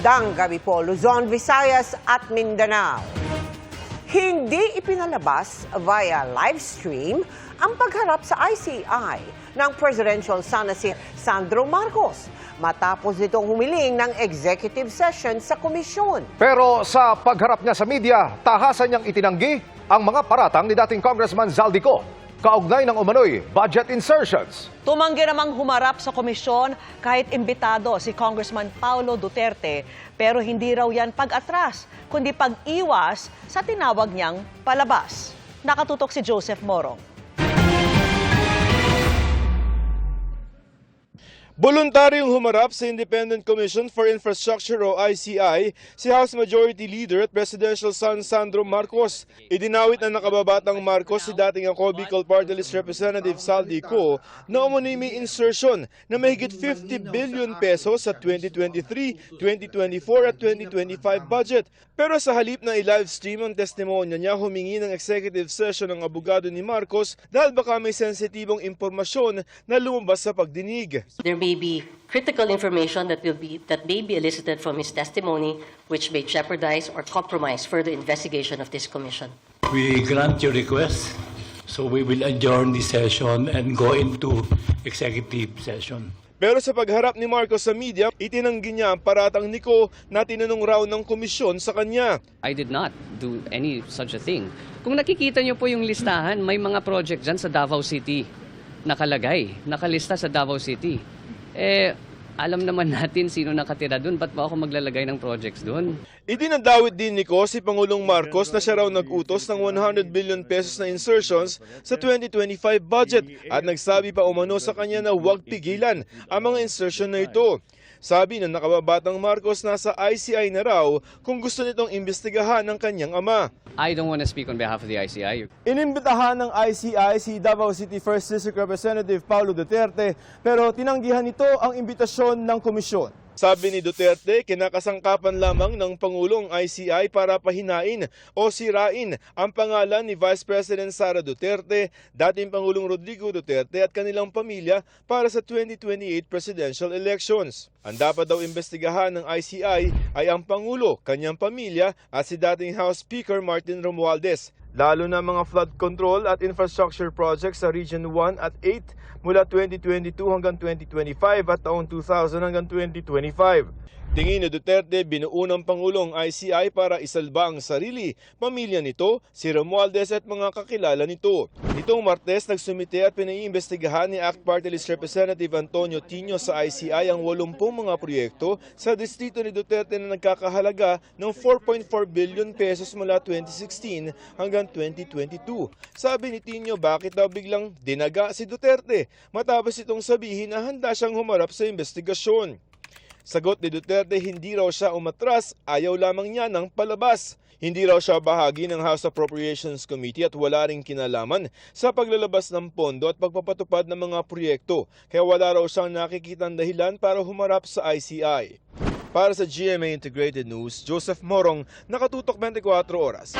Magandang gabi po, Luzon, Visayas at Mindanao. Hindi ipinalabas via live stream ang pagharap sa ICI ng Presidential son na si Sandro Marcos matapos nitong humiling ng executive session sa komisyon. Pero sa pagharap niya sa media, tahasan niyang itinanggi ang mga paratang ni dating Congressman Zaldico kaugnay ng umano'y budget insertions. Tumanggi namang humarap sa komisyon kahit imbitado si Congressman Paulo Duterte, pero hindi raw yan pag-atras, kundi pag-iwas sa tinawag niyang palabas. Nakatutok si Joseph Morong. Voluntaryong humarap sa Independent Commission for Infrastructure o ICI si House Majority Leader at Presidential son Sandro Marcos. Idinawit na nakababatang Marcos si dating ako Bicol Party List Representative Zaldico na umano'y may insertion na mahigit 50 billion pesos sa 2023, 2024 at 2025 budget. Pero sa halip na i-live stream ang testimonya niya, humingi ng executive session ng abogado ni Marcos dahil baka may sensitibong impormasyon na lumabas sa pagdinig. There may be critical information that may be elicited from his testimony which may jeopardize or compromise further investigation of this commission. We grant your request, so we will adjourn this session and go into executive session. Pero sa pagharap ni Marcos sa media, itinanggi niya ang paratang niko na tinanong raw ng komisyon sa kanya. I did not do any such a thing. Kung nakikita niyo po yung listahan, may mga project dyan sa Davao City nakalista sa Davao City. Alam naman natin sino nakatira doon, ba't ba ako maglalagay ng projects doon? Idinadawit din niko si Pangulong Marcos na siya raw nag-utos ng 100 billion pesos na insertions sa 2025 budget at nagsabi pa umano sa kanya na huwag pigilan ang mga insertion na ito. Sabi ng nakababatang Marcos na sa ICI na raw kung gusto nitong imbestigahan ng kanyang ama. I don't want to speak on behalf of the ICI. Inimbitahan ng ICI si Davao City 1st District Representative Paulo Duterte pero tinanggihan nito ang imbitasyon ng komisyon. Sabi ni Duterte, kinakasangkapan lamang ng Pangulong ICI para pahinain o sirain ang pangalan ni Vice President Sara Duterte, dating Pangulong Rodrigo Duterte at kanilang pamilya para sa 2028 presidential elections. Ang dapat daw imbestigahan ng ICI ay ang Pangulo, kanyang pamilya at si dating House Speaker Martin Romualdez, lalo na mga flood control at infrastructure projects sa Region 1 at 8 mula 2022 hanggang 2025 at taong 2000 hanggang 2025. Tingin ni Duterte, binuo ng Pangulong ICI para isalba ang sarili, pamilya nito, si Romualdez at mga kakilala nito. Nitong Martes, nagsumite at pinaiimbestigahan ni ACT Party List Representative Antonio Tino sa ICI ang 80 mga proyekto sa distrito ni Duterte na nagkakahalaga ng 4.4 billion pesos mula 2016 hanggang 2022. Sabi ni Tino, bakit daw biglang dinaga si Duterte matapos itong sabihin na handa siyang humarap sa investigasyon. Sagot ni Duterte, hindi raw siya umatras, ayaw lamang niya ng palabas. Hindi raw siya bahagi ng House Appropriations Committee at wala ring kinalaman sa paglalabas ng pondo at pagpapatupad ng mga proyekto. Kaya wala raw siyang nakikitang dahilan para humarap sa ICI. Para sa GMA Integrated News, Joseph Morong, Nakatutok 24 Oras.